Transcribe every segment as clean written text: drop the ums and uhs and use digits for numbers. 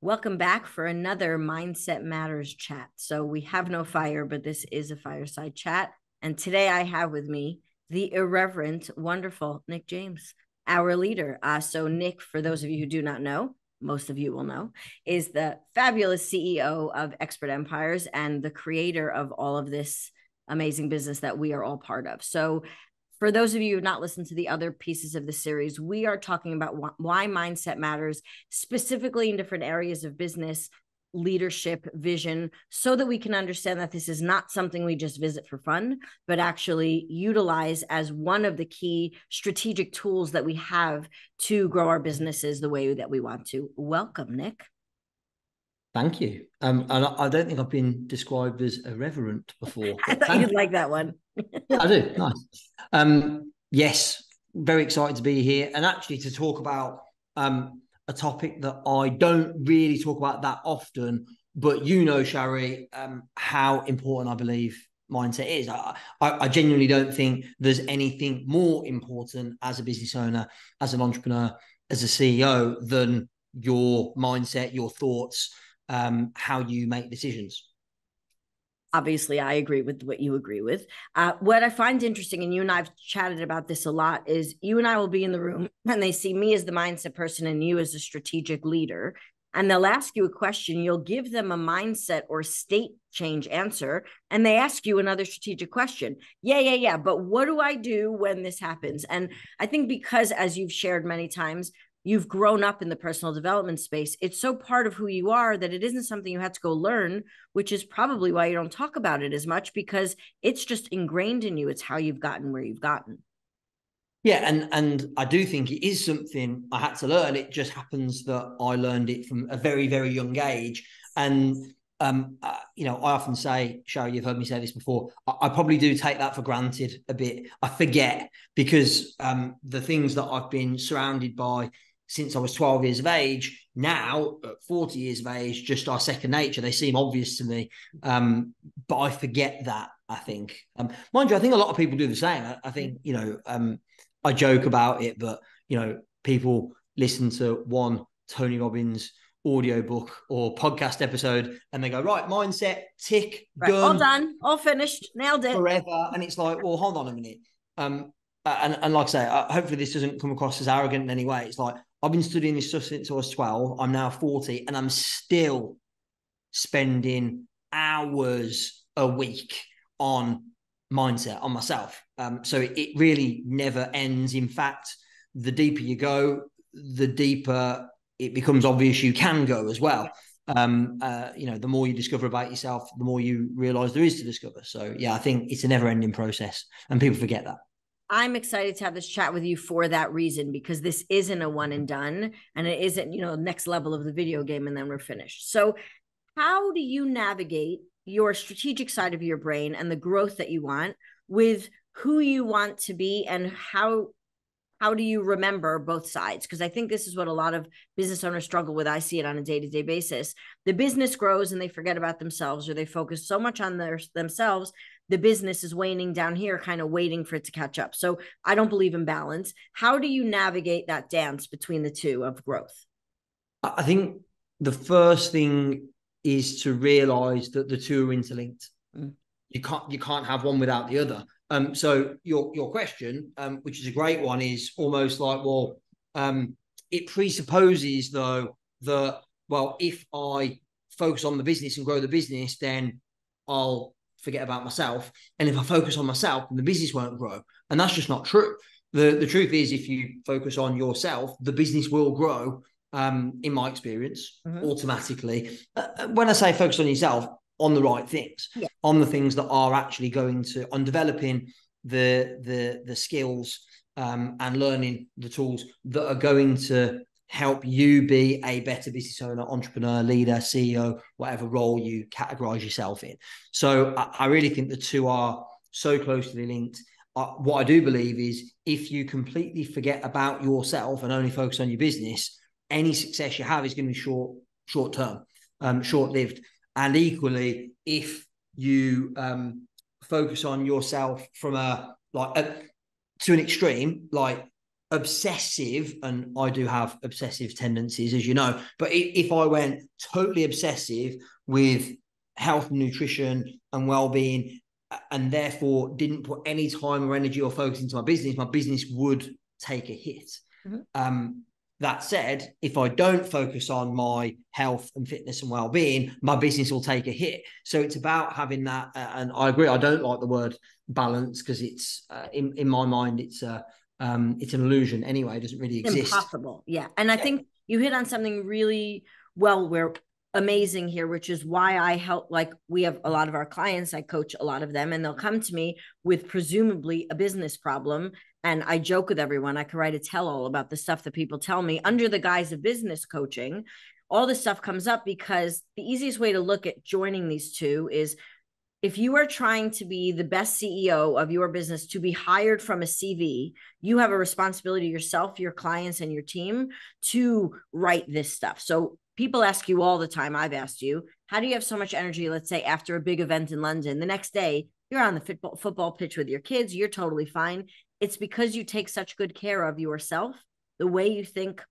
Welcome back for another Mindset Matters chat. So we have no fire, but this is a fireside chat. And today I have with me the irreverent, wonderful Nick James, our leader. So Nick, for those of you who do not know, most of you will know, is the fabulous CEO of Expert Empires and the creator of all of this amazing business that we are all part of. So for those of you who have not listened to the other pieces of the series, we are talking about why mindset matters, specifically in different areas of business, leadership, vision, so that we can understand that this is not something we just visit for fun, but actually utilize as one of the key strategic tools that we have to grow our businesses the way that we want to. Welcome, Nick. Thank you. And I don't think I've been described as irreverent before. I thought you'd like that one. Yeah, I do. Nice. Yes, very excited to be here and actually to talk about a topic that I don't really talk about that often, but you know, Shari, how important I believe mindset is. I genuinely don't think there's anything more important as a business owner, as an entrepreneur, as a CEO than your mindset, your thoughts, how you make decisions. Obviously, I agree with what you agree with. What I find interesting, and you and I have chatted about this a lot, is you and I will be in the room and they see me as the mindset person and you as a strategic leader. And they'll ask you a question. You'll give them a mindset or state change answer. And they ask you another strategic question. Yeah. But what do I do when this happens? And I think because, as you've shared many times, you've grown up in the personal development space, it's so part of who you are that it isn't something you had to go learn, which is probably why you don't talk about it as much, because it's just ingrained in you. It's how you've gotten where you've gotten. Yeah, and I do think it is something I had to learn. It just happens that I learned it from a very, very young age. And I often say, Shari, you've heard me say this before, I probably do take that for granted a bit. I forget because the things that I've been surrounded by since I was 12 years of age, now at 40 years of age, just are second nature. They seem obvious to me, but I forget that, I think. Mind you, I think a lot of people do the same. I think, I joke about it, but, people listen to one Tony Robbins audiobook or podcast episode and they go, right, mindset, tick, right, done. All done, all finished, nailed it. Forever. And it's like, well, hold on a minute. And like I say, hopefully this doesn't come across as arrogant in any way. It's like, I've been studying this stuff since I was 12. I'm now 40 and I'm still spending hours a week on mindset, on myself. So it really never ends. In fact, the deeper you go, the deeper it becomes obvious you can go as well. The more you discover about yourself, the more you realize there is to discover. So yeah, I think it's a never ending process and people forget that. I'm excited to have this chat with you for that reason, because this isn't a one and done, and it isn't, next level of the video game and then we're finished. So how do you navigate your strategic side of your brain and the growth that you want with who you want to be, and how do you remember both sides? Because I think this is what a lot of business owners struggle with. I see it on a day-to-day basis. The business grows and they forget about themselves, or they focus so much on themselves, the business is waning down here, kind of waiting for it to catch up. So I don't believe in balance. How do you navigate that dance between the two of growth? I think the first thing is to realize that the two are interlinked. You can't have one without the other. So your question, which is a great one, is almost like, well, it presupposes though that, well, if I focus on the business and grow the business, then I'll forget about myself. And if I focus on myself, then the business won't grow. And that's just not true. The truth is, if you focus on yourself, the business will grow. In my experience, automatically. When I say focus on yourself, on the right things, on the things that are actually going to, on developing the skills and learning the tools that are going to help you be a better business owner, entrepreneur, leader, CEO, whatever role you categorize yourself in. So I really think the two are so closely linked. What I do believe is if you completely forget about yourself and only focus on your business, any success you have is going to be short term, short-lived. And equally, if you focus on yourself from to an extreme, like obsessive, and I do have obsessive tendencies, as you know, but if I went totally obsessive with health and nutrition and well-being, and therefore didn't put any time or energy or focus into my business would take a hit. That said, if I don't focus on my health and fitness and well-being, my business will take a hit. So it's about having that. And I agree, I don't like the word balance, because it's in my mind, it's an illusion anyway. It doesn't really exist. Impossible. Yeah. And I think you hit on something really well, we're amazing here, which is why I help. Like, we have a lot of our clients, I coach a lot of them, and they'll come to me with presumably a business problem. And I joke with everyone, I could write a tell-all about the stuff that people tell me under the guise of business coaching. All this stuff comes up because the easiest way to look at joining these two is, if you are trying to be the best CEO of your business to be hired from a CV, you have a responsibility yourself, your clients, and your team to write this stuff. So people ask you all the time, I've asked you, how do you have so much energy, let's say after a big event in London, the next day you're on the football pitch with your kids, you're totally fine. It's because you take such good care of yourself, the way you think,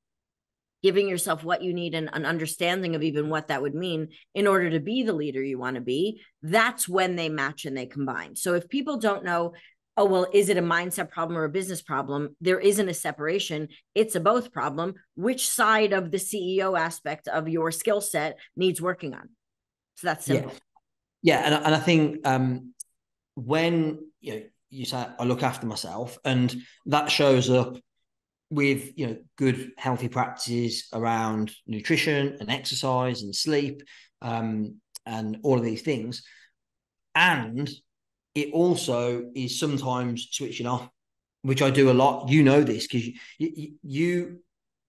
giving yourself what you need, and an understanding of even what that would mean in order to be the leader you want to be. That's when they match and they combine. So if people don't know, oh, well, is it a mindset problem or a business problem? There isn't a separation. It's a both problem. Which side of the CEO aspect of your skill set needs working on? So that's simple. Yeah. And I think when you say I look after myself, and that shows up with good healthy practices around nutrition and exercise and sleep, and all of these things, and it also is sometimes switching off, which I do a lot. You know this because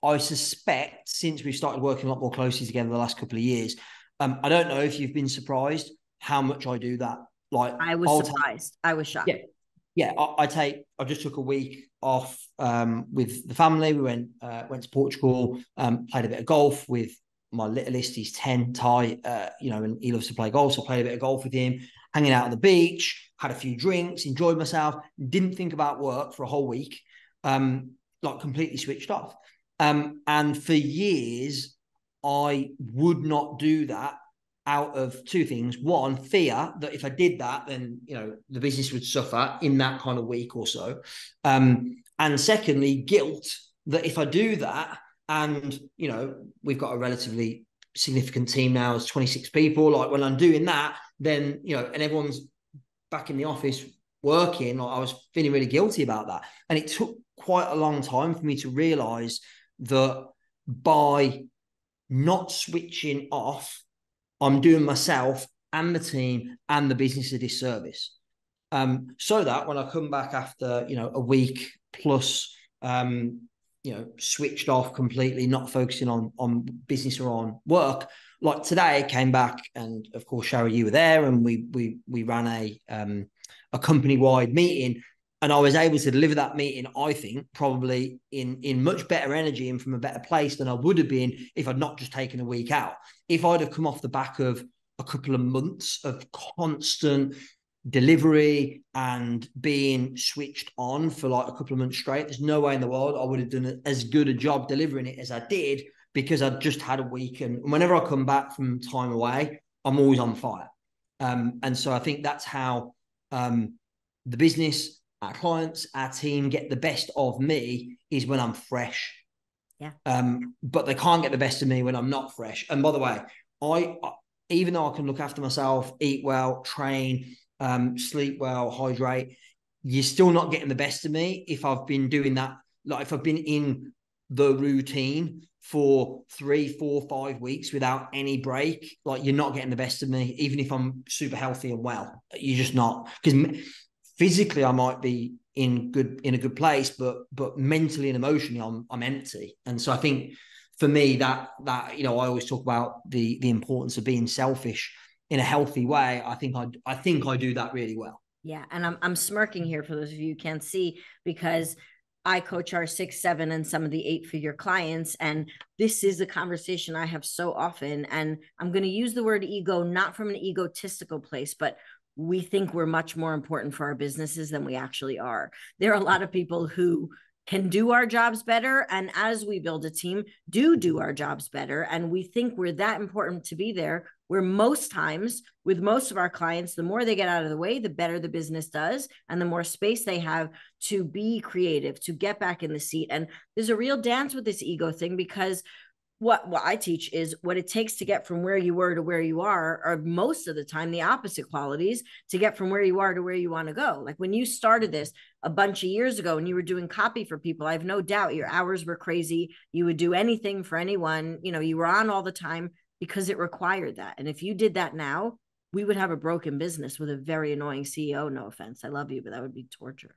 I suspect, since we've started working a lot more closely together the last couple of years, I don't know if you've been surprised how much I do that. Like, I was surprised. I was shocked. Yeah, I just took a week off with the family. We went to Portugal, played a bit of golf with my littlest. He's 10, Ty, and he loves to play golf. So I played a bit of golf with him, hanging out on the beach, had a few drinks, enjoyed myself, didn't think about work for a whole week, like completely switched off. And for years, I would not do that out of two things. One, fear that if I did that, then the business would suffer in that kind of week or so. And secondly, guilt that if I do that, and we've got a relatively significant team now, as 26 people. Like, when I'm doing that, then and everyone's back in the office working, I was feeling really guilty about that. And it took quite a long time for me to realize that by not switching off, I'm doing myself and the team and the business a disservice. So that when I come back after, a week plus, switched off completely, not focusing on business or on work, like today, I came back, and of course, Shari, you were there, and we ran a company-wide meeting, and I was able to deliver that meeting, I think, probably in much better energy and from a better place than I would have been if I'd not just taken a week out. If I'd have come off the back of a couple of months of constant delivery and being switched on for like a couple of months straight, there's no way in the world I would have done as good a job delivering it as I did, because I'd just had a week. And whenever I come back from time away, I'm always on fire. And so I think that's how the business, our clients, our team get the best of me, is when I'm fresh. Yeah. But they can't get the best of me when I'm not fresh. And by the way, I even though I can look after myself, eat well, train, sleep well, hydrate, you're still not getting the best of me if I've been doing that. Like, if I've been in the routine for 3, 4, 5 weeks without any break, like, you're not getting the best of me, even if I'm super healthy and well. You're just not, because physically I might be in a good place, but mentally and emotionally I'm empty. And so I think for me that I always talk about the importance of being selfish in a healthy way. I think I do that really well. Yeah, and I'm smirking here for those of you who can't see, because I coach our 6, 7, and some of the 8-figure clients, and this is a conversation I have so often. And I'm going to use the word ego, not from an egotistical place, but we think we're much more important for our businesses than we actually are. There are a lot of people who can do our jobs better. And as we build a team, do our jobs better. And we think we're that important to be there, where most times with most of our clients, the more they get out of the way, the better the business does. And the more space they have to be creative, to get back in the seat. And there's a real dance with this ego thing, because what I teach is what it takes to get from where you were to where you are most of the time the opposite qualities to get from where you are to where you want to go. Like when you started this a bunch of years ago and you were doing copy for people, I have no doubt your hours were crazy. You would do anything for anyone. You know, you were on all the time because it required that. And if you did that now, we would have a broken business with a very annoying CEO. No offense. I love you, but that would be torture.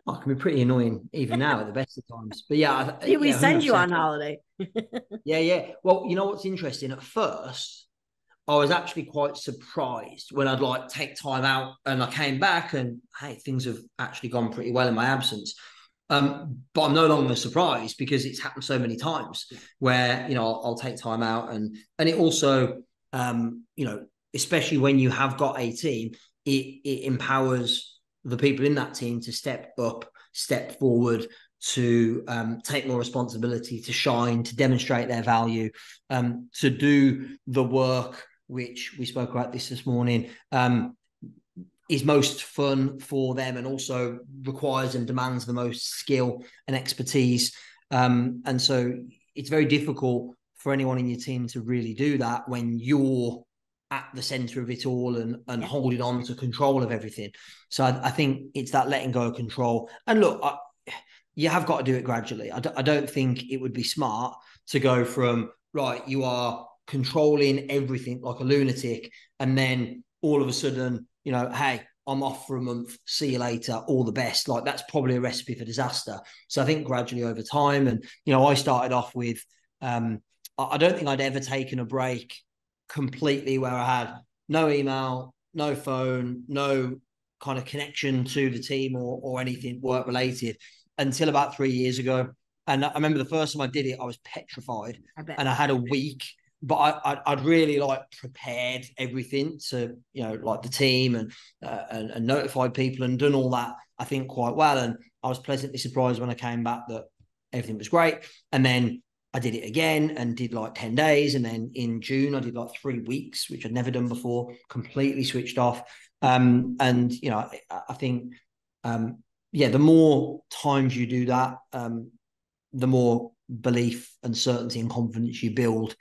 Oh, it can be pretty annoying even now at the best of times. But yeah, we send 100%. You on holiday. Yeah. Well, you know what's interesting? At first, I was actually quite surprised when I'd like take time out and I came back and hey, things have actually gone pretty well in my absence. But I'm no longer surprised because it's happened so many times where, you know, I'll take time out and it also, you know, especially when you have got a team, it empowers the people in that team to step up, step forward, to take more responsibility, to shine, to demonstrate their value, to do the work, which we spoke about this morning, is most fun for them and also requires and demands the most skill and expertise. And so it's very difficult for anyone in your team to really do that when you're at the center of it all and holding on to control of everything. So I think it's that letting go of control. And look, you have got to do it gradually. I don't think it would be smart to go from, right, you are controlling everything like a lunatic, and then all of a sudden, you know, hey, I'm off for a month, see you later, all the best. Like that's probably a recipe for disaster. So I think gradually over time, and, you know, I started off with, I don't think I'd ever taken a break completely where I had no email, no phone, no kind of connection to the team or anything work related until about 3 years ago. And I remember the first time I did it, I was petrified. And I had a week, but I'd really like prepared everything to, you know, like the team and notified people and done all that, I think, quite well. And I was pleasantly surprised when I came back that everything was great. And then I did it again and did like 10 days. And then in June, I did like 3 weeks, which I'd never done before, completely switched off. And, you know, I think, the more times you do that, the more belief and certainty and confidence you build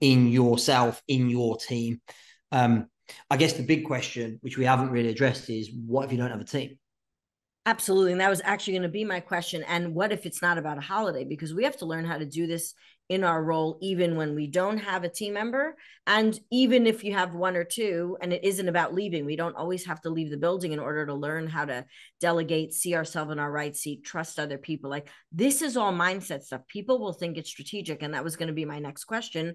in yourself, in your team. I guess the big question, which we haven't really addressed, is what if you don't have a team? Absolutely. And that was actually going to be my question. And what if it's not about a holiday? Because we have to learn how to do this in our role, even when we don't have a team member. And even if you have one or two, and it isn't about leaving, we don't always have to leave the building in order to learn how to delegate, see ourselves in our right seat, trust other people. Like this is all mindset stuff. People will think it's strategic. And that was going to be my next question.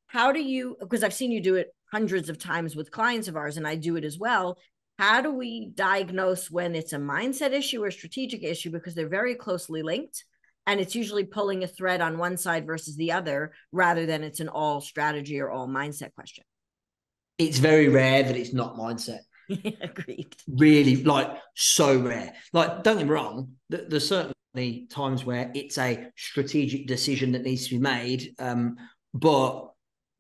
How do you, because I've seen you do it hundreds of times with clients of ours, and I do it as well. How do we diagnose when it's a mindset issue or a strategic issue? Because they're very closely linked. And it's usually pulling a thread on one side versus the other, rather than it's an all strategy or all mindset question. It's very rare that it's not mindset. Agreed. Really, like so rare. Like, don't get me wrong, there's certainly times where it's a strategic decision that needs to be made. But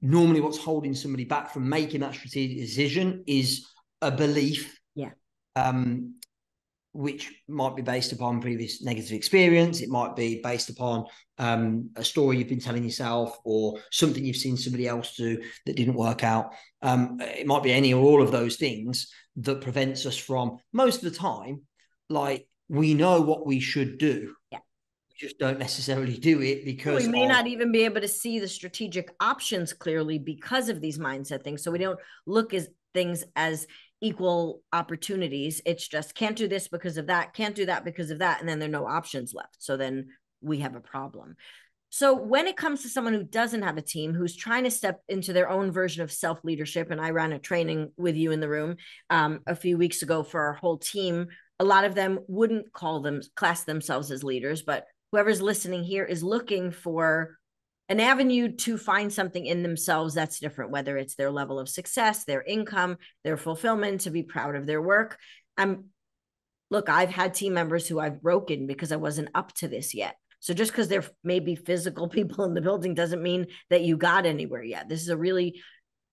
normally what's holding somebody back from making that strategic decision is a belief, which might be based upon previous negative experience. It might be based upon a story you've been telling yourself or something you've seen somebody else do that didn't work out. It might be any or all of those things that prevents us from, most of the time, like we know what we should do. Yeah. We just don't necessarily do it because we may not even be able to see the strategic options clearly because of these mindset things. So we don't look at things as equal opportunities. It's just can't do this because of that, can't do that because of that, and then there are no options left. So then we have a problem. So when it comes to someone who doesn't have a team, who's trying to step into their own version of self-leadership, and I ran a training with you in the room a few weeks ago for our whole team, a lot of them wouldn't class themselves as leaders, but whoever's listening here is looking for an avenue to find something in themselves that's different, whether it's their level of success, their income, their fulfillment, to be proud of their work. Look, I've had team members who I've broken because I wasn't up to this yet. So just because there may be physical people in the building doesn't mean that you got anywhere yet. This is a really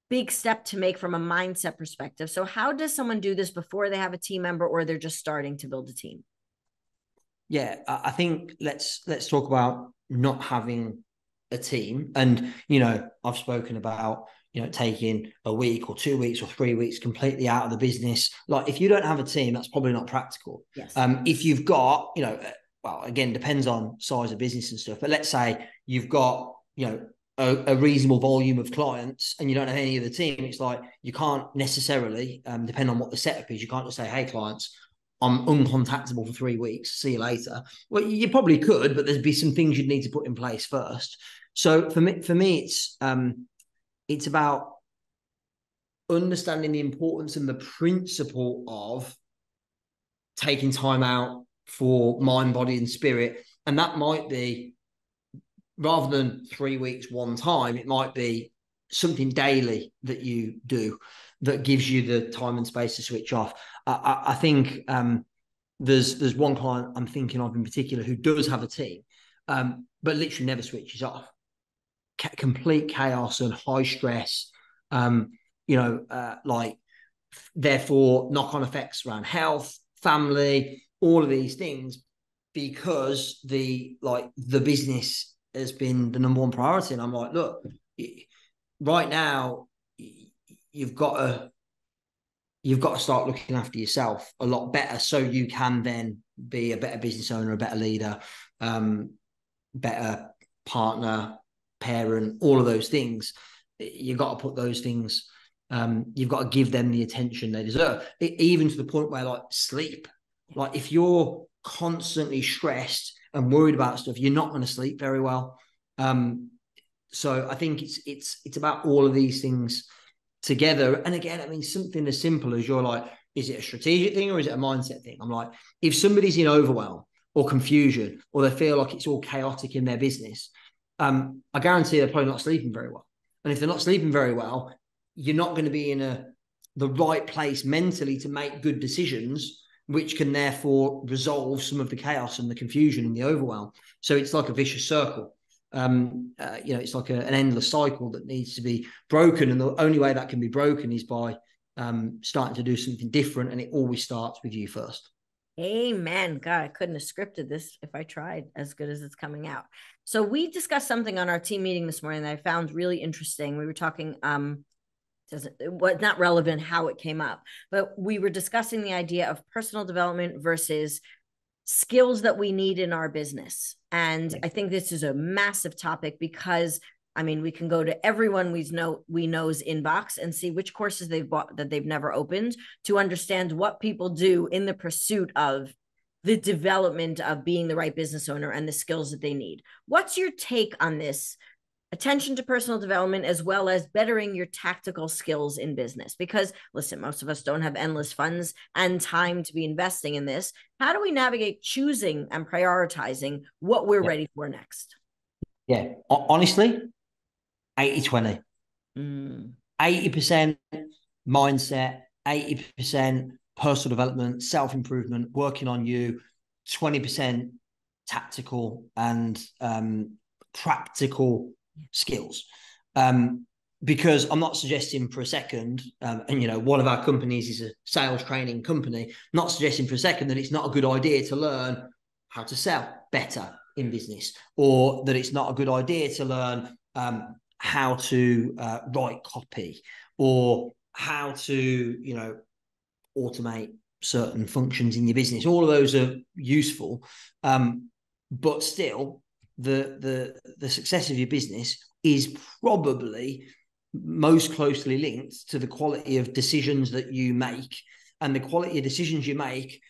big step to make from a mindset perspective. So how does someone do this before they have a team member or they're just starting to build a team? Yeah, I think let's talk about not having a team. And, you know, I've spoken about, you know, taking a week or 2 weeks or 3 weeks completely out of the business. Like, if you don't have a team, that's probably not practical. Yes. If you've got, you know, well, again, depends on size of business and stuff, but let's say you've got, you know, a reasonable volume of clients and you don't have any of the team, it's like you can't necessarily, depend on what the setup is, you can't just say, hey, clients, I'm uncontactable for 3 weeks. See you later. Well, you probably could, but there'd be some things you'd need to put in place first. So for me, it's about understanding the importance and the principle of taking time out for mind, body, and spirit. And that might be, rather than 3 weeks one time, it might be something daily that you do that gives you the time and space to switch off. I think there's one client I'm thinking of in particular who does have a team, but literally never switches off. Complete chaos and high stress. Like, therefore knock-on effects around health, family, all of these things, because the business has been the number one priority. And I'm like, look, right now you've got to start looking after yourself a lot better, so you can then be a better business owner, a better leader, better partner, parent, all of those things. You've got to put those things, you've got to give them the attention they deserve, even to the point where, like, sleep. Like, if you're constantly stressed and worried about stuff, you're not going to sleep very well. So I think it's about all of these things together. And again, I mean, something as simple as, you're like, is it a strategic thing or is it a mindset thing? I'm like, if somebody's in overwhelm or confusion, or they feel like it's all chaotic in their business, I guarantee they're probably not sleeping very well. And if they're not sleeping very well, you're not going to be in the right place mentally to make good decisions, which can therefore resolve some of the chaos and the confusion and the overwhelm. So it's like a vicious circle. It's like an endless cycle that needs to be broken. And the only way that can be broken is by starting to do something different. And it always starts with you first. Amen. God, I couldn't have scripted this if I tried as good as it's coming out. So we discussed something on our team meeting this morning that I found really interesting. We were talking, it was not relevant how it came up, but we were discussing the idea of personal development versus skills that we need in our business. And I think this is a massive topic because, I mean, we can go to everyone we know's inbox and see which courses they've bought that they've never opened, to understand what people do in the pursuit of the development of being the right business owner and the skills that they need. What's your take on this? Attention to personal development, as well as bettering your tactical skills in business. Because listen, most of us don't have endless funds and time to be investing in this. How do we navigate choosing and prioritizing what we're ready for next? Yeah, honestly, 80-20. 80% mindset, 80% personal development, self-improvement, working on you, 20% tactical and practical skills. Because I'm not suggesting for a second, and, you know, one of our companies is a sales training company, not suggesting for a second that it's not a good idea to learn how to sell better in business, or that it's not a good idea to learn how to write copy, or how to, you know, automate certain functions in your business. All of those are useful, but still, the success of your business is probably most closely linked to the quality of decisions that you make, and the quality of decisions you make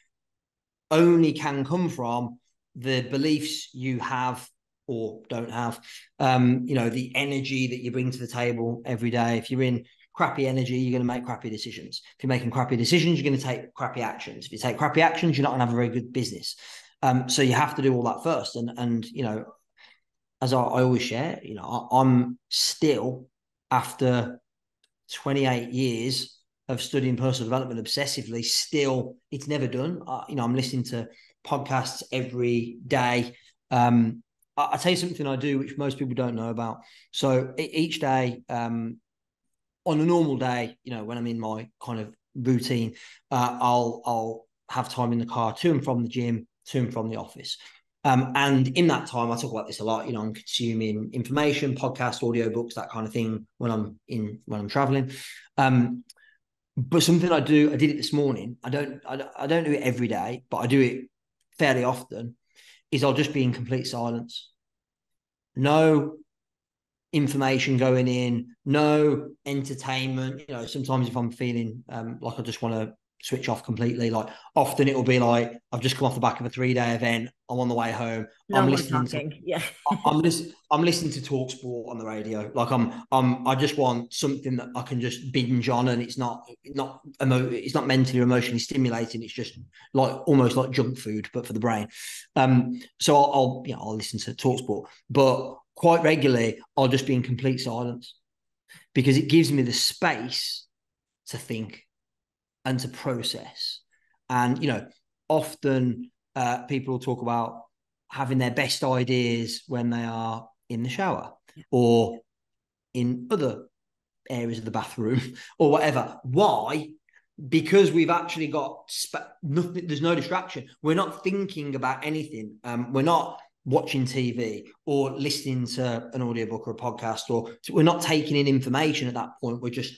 only can come from the beliefs you have or don't have, the energy that you bring to the table every day. If you're in crappy energy, you're going to make crappy decisions. If you're making crappy decisions, you're going to take crappy actions. If you take crappy actions, you're not going to have a very good business. So you have to do all that first. And you know, as I always share, you know, I'm still, after 28 years, of studying personal development obsessively, still it's never done. I'm listening to podcasts every day. I'll tell you something I do, which most people don't know about. So each day, on a normal day, when I'm in my kind of routine, I'll have time in the car to and from the gym, to and from the office. And in that time, I talk about this a lot. I'm consuming information, podcasts, audiobooks, that kind of thing when I'm traveling. But something I did it this morning. I don't do it every day, but I do it fairly often. Is I'll just be in complete silence. No information going in, no entertainment. Sometimes if I'm feeling like I just want to switch off completely, like often it will be like I've just come off the back of a 3-day event. I'm on the way home. No more talking. Yeah. I'm listening to Talk Sport on the radio. Like I just want something that I can just binge on, and it's not mentally or emotionally stimulating. It's just like almost like junk food, but for the brain. So I'll listen to Talk Sport, but quite regularly I'll just be in complete silence because it gives me the space to think and to process. And often people will talk about having their best ideas when they are in the shower or in other areas of the bathroom or whatever. Why? Because we've actually got nothing. There's no distraction. We're not thinking about anything. We're not watching TV or listening to an audiobook or a podcast, or we're not taking in information at that point. We're just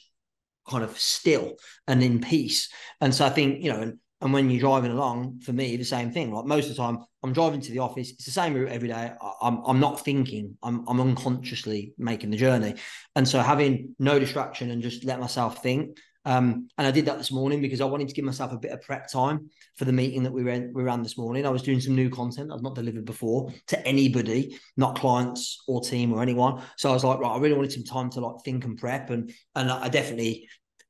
kind of still and in peace. And so I think, and when you're driving along, for me, the same thing. Like most of the time, I'm driving to the office. It's the same route every day. I'm not thinking. I'm unconsciously making the journey. And so having no distraction and just let myself think. And I did that this morning because I wanted to give myself a bit of prep time for the meeting that we ran this morning. I was doing some new content I've not delivered before to anybody, not clients or team or anyone. So I was like, right, I really wanted some time to like think and prep. And I definitely,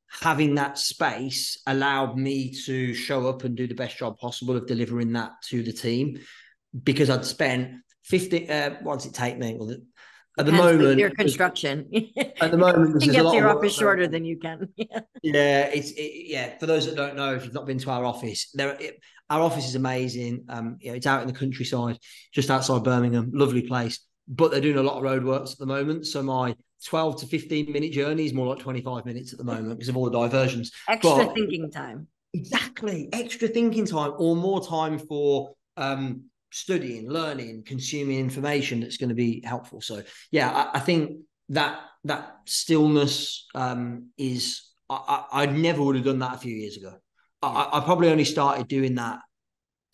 having that space allowed me to show up and do the best job possible of delivering that to the team, because I'd spent 50, what does it take me? Well, at the moment, your construction. At the moment, you can there's get a lot to your of office shorter than you can. Yeah. For those that don't know, if you've not been to our office, our office is amazing. It's out in the countryside, just outside Birmingham. Lovely place, but they're doing a lot of roadworks at the moment. So my 12 to 15-minute journey is more like 25 minutes at the moment because of all the diversions. Extra thinking time. Exactly, extra thinking time, or more time for studying, learning, consuming information that's going to be helpful. So yeah, I think that stillness is. I never would have done that a few years ago. I probably only started doing that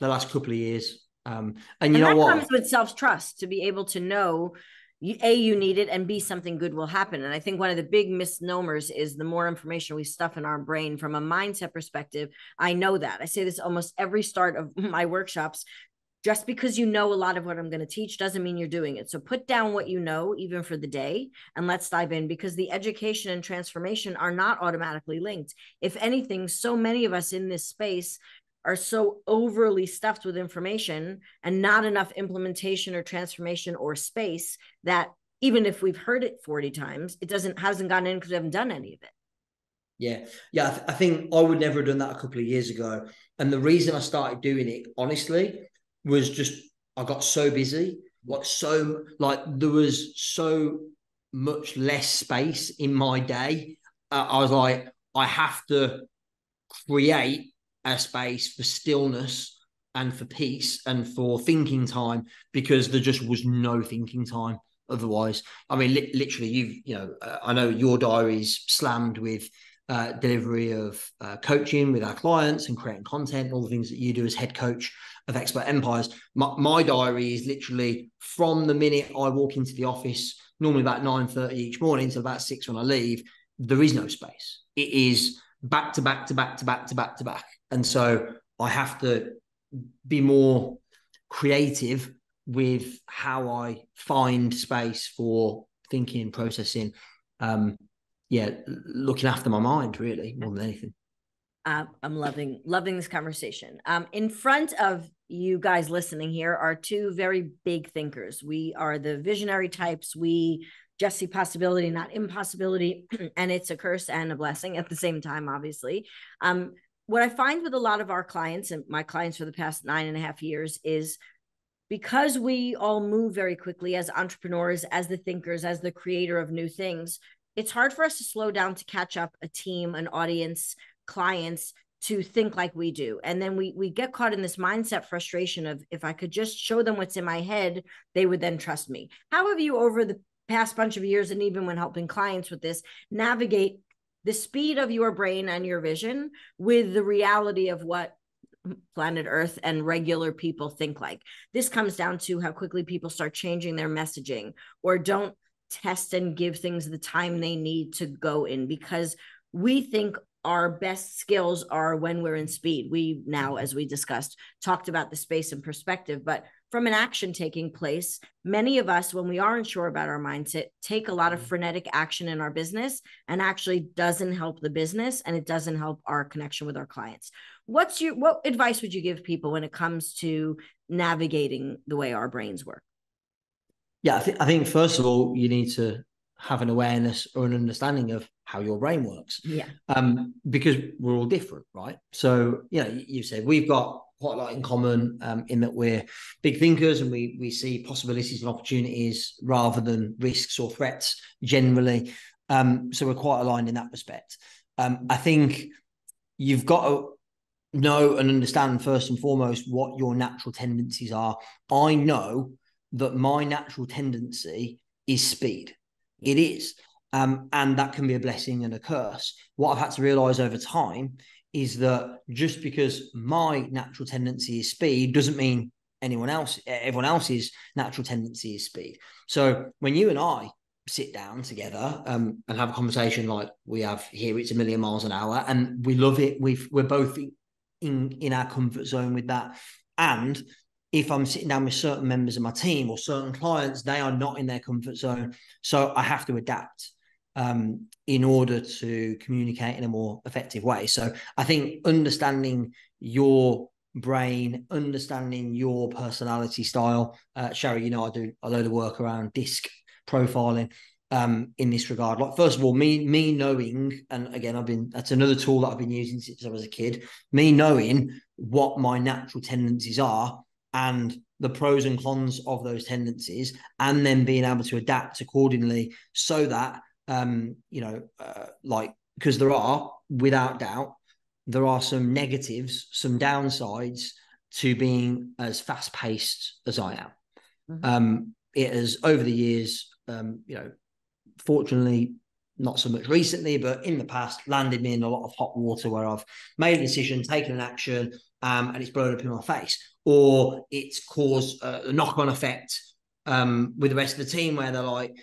the last couple of years. And you know what? Comes with self-trust to be able to know you need it, and B, something good will happen. And I think one of the big misnomers is the more information we stuff in our brain from a mindset perspective. I know that. I say this almost every start of my workshops. Just because you know a lot of what I'm going to teach doesn't mean you're doing it. So put down what you know, even for the day, and let's dive in, because the education and transformation are not automatically linked. If anything, so many of us in this space are so overly stuffed with information and not enough implementation or transformation or space that even if we've heard it 40 times, it hasn't gotten in because we haven't done any of it. Yeah. I think I would never have done that a couple of years ago. And the reason I started doing it, honestly, was just I got so busy, there was so much less space in my day. I was like, I have to create a space for stillness and for peace and for thinking time, because there just was no thinking time otherwise. I mean, literally, I know your diary's slammed with delivery of coaching with our clients and creating content, all the things that you do as head coach of Expert Empires. My diary is literally from the minute I walk into the office, normally about 9:30 each morning, till about 6 when I leave. There is no space. It is back to back to back to back to back to back. And so I have to be more creative with how I find space for thinking, processing, looking after my mind, really, more than anything. I'm loving this conversation. In front of you guys listening here are two very big thinkers. We are the visionary types. We just see possibility, not impossibility. And it's a curse and a blessing at the same time, obviously. What I find with a lot of our clients, and my clients for the past 9.5 years, is because we all move very quickly as entrepreneurs, as the thinkers, as the creator of new things, it's hard for us to slow down to catch up a team, an audience, clients to think like we do. And then we get caught in this mindset frustration of, if I could just show them what's in my head, they would then trust me. How have you, over the past bunch of years, and even when helping clients with this, navigate the speed of your brain and your vision with the reality of what planet Earth and regular people think like? This comes down to how quickly people start changing their messaging, or don't test and give things the time they need to go in, because we think our best skills are when we're in speed. We now, as we discussed, talked about the space and perspective, but from an action taking place, many of us, when we aren't sure about our mindset, take a lot of frenetic action in our business, and actually doesn't help the business, and it doesn't help our connection with our clients. What advice would you give people when it comes to navigating the way our brains work? Yeah, I think first of all, you need to have an awareness or an understanding of how your brain works. Yeah. Because we're all different, right? So, you said we've got quite a lot in common, in that we're big thinkers, and we see possibilities and opportunities rather than risks or threats generally. So we're quite aligned in that respect. I think you've got to know and understand first and foremost what your natural tendencies are. I know that my natural tendency is speed. It is. And that can be a blessing and a curse. What I've had to realize over time is that just because my natural tendency is speed doesn't mean everyone else's natural tendency is speed. So when you and I sit down together, and have a conversation like we have here, it's a million miles an hour, and we love it. We're both in our comfort zone with that. And if I'm sitting down with certain members of my team or certain clients, they are not in their comfort zone. So I have to adapt in order to communicate in a more effective way. So I think understanding your brain, understanding your personality style. Shari, I do a load of work around DISC profiling in this regard. Like, first of all, me knowing, and again, that's another tool that I've been using since I was a kid, me knowing what my natural tendencies are and the pros and cons of those tendencies, and then being able to adapt accordingly, so that because without doubt, there are some negatives, some downsides to being as fast-paced as I am. Mm-hmm. It has, over the years, fortunately, not so much recently, but in the past, landed me in a lot of hot water where I've made a decision, taken an action, and it's blown up in my face, or it's caused a knock-on effect with the rest of the team, where they're like,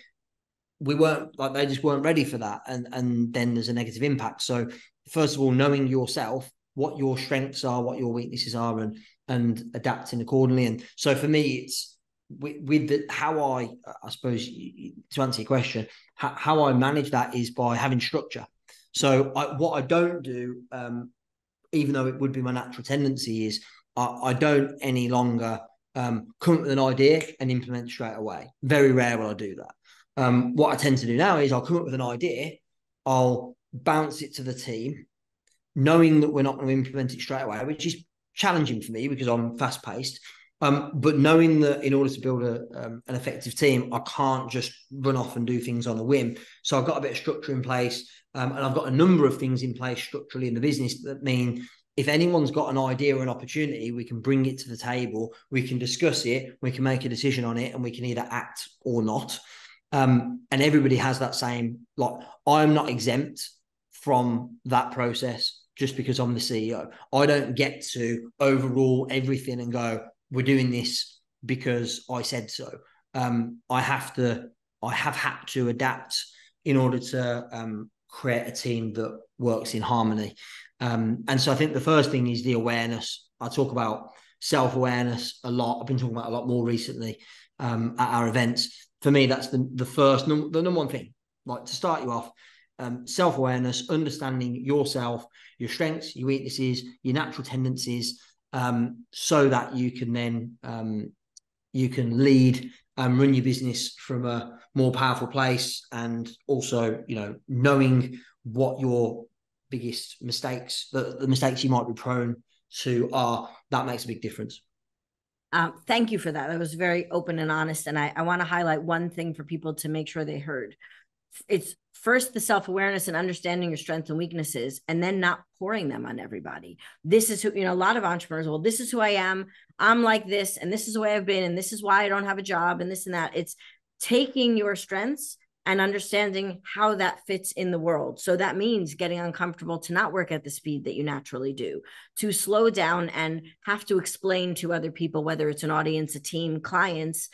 they just weren't ready for that, and then there's a negative impact. So first of all, knowing yourself, what your strengths are, what your weaknesses are, and adapting accordingly. And so for me, it's how I suppose, to answer your question, how I manage that is by having structure. So what I don't do, even though it would be my natural tendency, is I don't any longer come up with an idea and implement straight away. Very rare will I do that. What I tend to do now is I'll come up with an idea, I'll bounce it to the team, knowing that we're not going to implement it straight away, which is challenging for me because I'm fast-paced. But knowing that in order to build an effective team, I can't just run off and do things on a whim. So I've got a bit of structure in place, and I've got a number of things in place structurally in the business that mean if anyone's got an idea or an opportunity, we can bring it to the table, we can discuss it, we can make a decision on it, and we can either act or not. And everybody has that same, I'm not exempt from that process just because I'm the CEO. I don't get to overrule everything and go, we're doing this because I said so. I have had to adapt in order to create a team that works in harmony. And so I think the first thing is the awareness. I talk about self-awareness a lot. I've been talking about a lot more recently at our events. For me, that's the number one thing. Like, to start you off, self-awareness, understanding yourself, your strengths, your weaknesses, your natural tendencies, so that you can then you can lead run your business from a more powerful place, and also, knowing what your biggest mistakes, the mistakes you might be prone to are, that makes a big difference. Thank you for that. That was very open and honest. And I want to highlight one thing for people to make sure they heard. It's first the self-awareness and understanding your strengths and weaknesses, and then not pouring them on everybody. This is who, a lot of entrepreneurs, well, this is who I am. I'm like this, and this is the way I've been, and this is why I don't have a job, and this and that. It's taking your strengths and understanding how that fits in the world. So that means getting uncomfortable to not work at the speed that you naturally do, to slow down and have to explain to other people, whether it's an audience, a team, clients,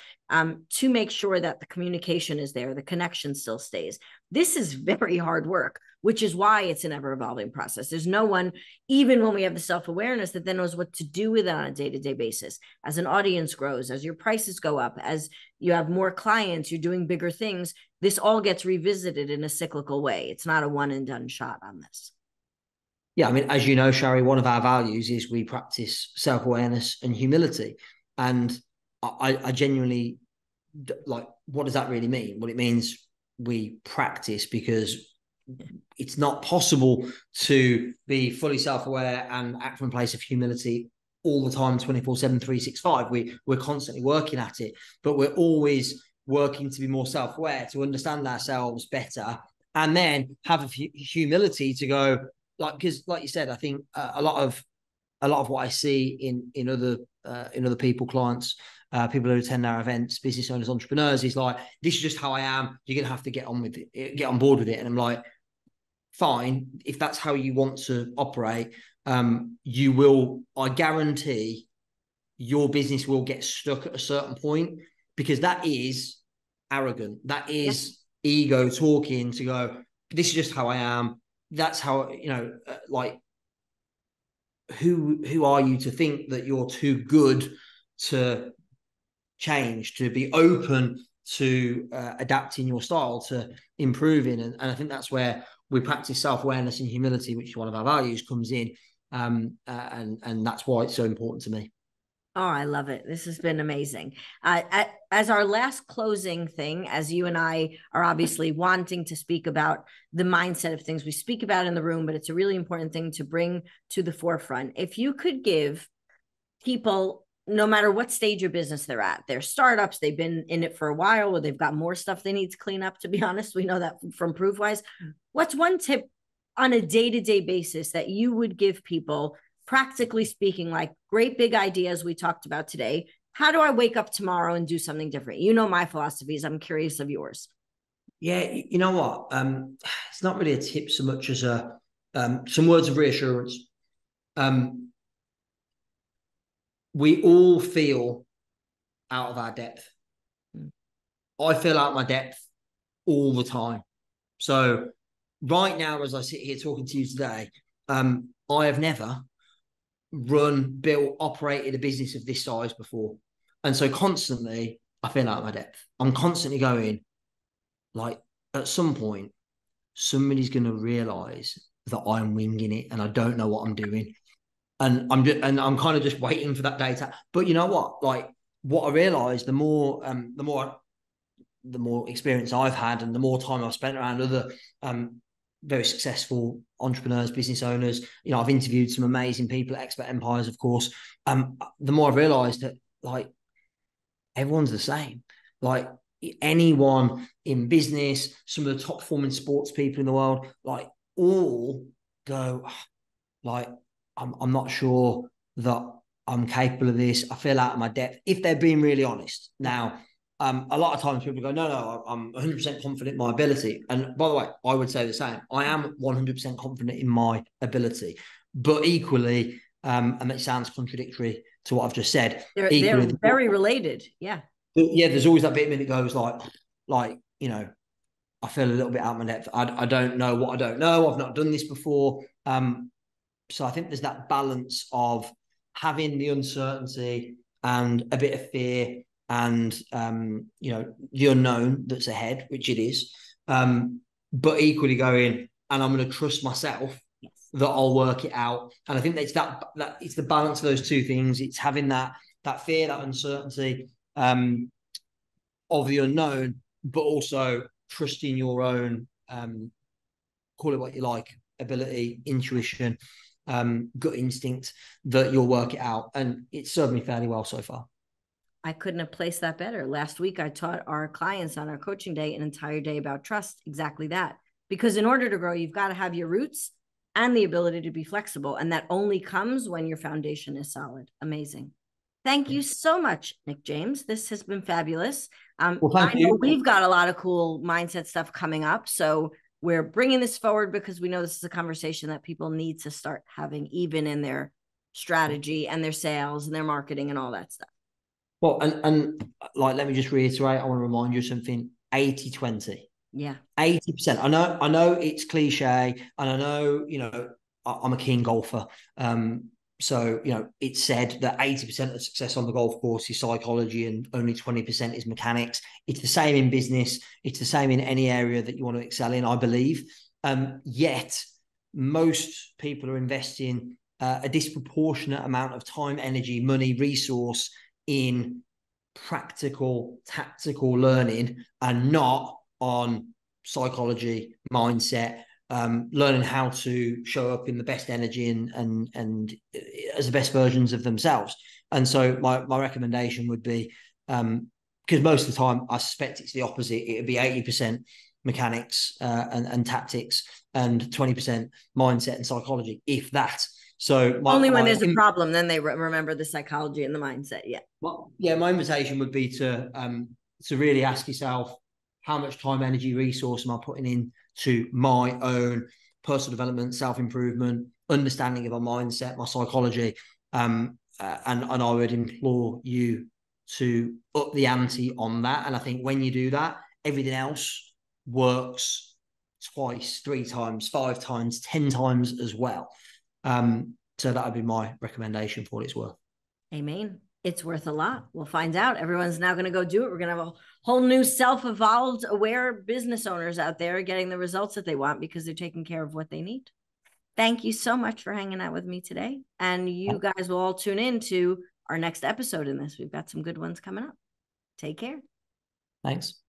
to make sure that the communication is there, the connection still stays. This is very hard work, which is why it's an ever-evolving process. There's no one, even when we have the self-awareness, that then knows what to do with it on a day-to-day basis. As an audience grows, as your prices go up, as you have more clients, you're doing bigger things, this all gets revisited in a cyclical way. It's not a one-and-done shot on this. Yeah, I mean, as you know, Shari, one of our values is we practice self-awareness and humility. And I genuinely, like, what does that really mean? Well, it means we practice, because it's not possible to be fully self-aware and act from a place of humility all the time, 24/7, 365. We're constantly working at it, but we're always working to be more self-aware, to understand ourselves better, and then have humility to go, because like you said, I think a lot of what I see in other people, clients, people who attend our events, business owners, entrepreneurs, is like, this is just how I am. You're gonna have to get on board with it. And I'm like, fine, if that's how you want to operate, you will. I guarantee your business will get stuck at a certain point, because that is arrogant. That is ego talking to go, this is just how I am. That's how, like, who are you to think that you're too good to change, to be open to adapting your style, to improving? And I think that's where we practice self-awareness and humility, which is one of our values, comes in. And that's why it's so important to me. Oh, I love it. This has been amazing. As our last closing thing, as you and I are obviously wanting to speak about the mindset of things we speak about in the room, but it's a really important thing to bring to the forefront. If you could give people, no matter what stage of business they're at, they're startups, they've been in it for a while, or they've got more stuff they need to clean up, to be honest, we know that from ProveWise. What's one tip on a day-to-day basis that you would give people, practically speaking, like great big ideas we talked about today? How do I wake up tomorrow and do something different? You know my philosophies. I'm curious of yours. Yeah, you know what? It's not really a tip so much as some words of reassurance. We all feel out of our depth. I feel out of my depth all the time. So right now, as I sit here talking to you today, I have never run, built, operated a business of this size before. And so constantly I feel out of my depth. I'm constantly going, like, at some point, somebody's going to realize that I'm winging it and I don't know what I'm doing. And I'm kind of just waiting for that data. But you know what? Like, what I realized, the more experience I've had and the more time I've spent around other very successful entrepreneurs, business owners, I've interviewed some amazing people at Expert Empires, of course. The more I've realized that, like, everyone's the same. Like, anyone in business, some of the top performing sports people in the world, like, all go, like, I'm not sure that I'm capable of this. I feel out of my depth, if they're being really honest. Now, a lot of times people go, no, I'm 100% confident in my ability. And by the way, I would say the same. I am 100% confident in my ability. But equally, and it sounds contradictory to what I've just said. They're very related. Yeah. Yeah, there's always that bit of me that goes like, I feel a little bit out of my depth. I don't know what I don't know. I've not done this before. So I think there's that balance of having the uncertainty and a bit of fear and, the unknown that's ahead, which it is. But equally going, and I'm going to trust myself that I'll work it out. And I think it's that it's the balance of those two things. It's having that fear, that uncertainty, of the unknown, but also trusting your own, call it what you like, ability, intuition, gut instinct, that you'll work it out. And it's served me fairly well so far. I couldn't have placed that better. Last week, I taught our clients on our coaching day an entire day about trust, exactly that. Because in order to grow, you've got to have your roots and the ability to be flexible. And that only comes when your foundation is solid. Amazing. Thank you so much, Nick James. This has been fabulous. Well, thank I know you. we've got a lot of cool mindset stuff coming up. So we're bringing this forward because we know this is a conversation that people need to start having, even in their strategy and their sales and their marketing and all that stuff. Well, and like, let me just reiterate, I want to remind you of something: 80-20. Yeah. 80%. I know it's cliche, and I know, I'm a keen golfer. So, it's said that 80% of success on the golf course is psychology and only 20% is mechanics. It's the same in business. It's the same in any area that you want to excel in, I believe. Yet most people are investing a disproportionate amount of time, energy, money, resource in practical, tactical learning, and not on psychology, mindset, learning how to show up in the best energy and as the best versions of themselves. And so my recommendation would be, because most of the time I suspect it's the opposite. It would be 80% mechanics and tactics, and 20% mindset and psychology, if that. So only when there's a problem, then they remember the psychology and the mindset. Yeah. Well, yeah, my invitation would be to really ask yourself, how much time, energy, resource am I putting into my own personal development, self-improvement, understanding of my mindset, my psychology, and I would implore you to up the ante on that. And I think when you do that, everything else works twice, 3 times, 5 times, 10 times as well. So that would be my recommendation for what it's worth. Amen. It's worth a lot. We'll find out. Everyone's now going to go do it. We're going to have a whole new self-evolved, aware business owners out there getting the results that they want because they're taking care of what they need. Thank you so much for hanging out with me today. And you guys will all tune in to our next episode in this. We've got some good ones coming up. Take care. Thanks.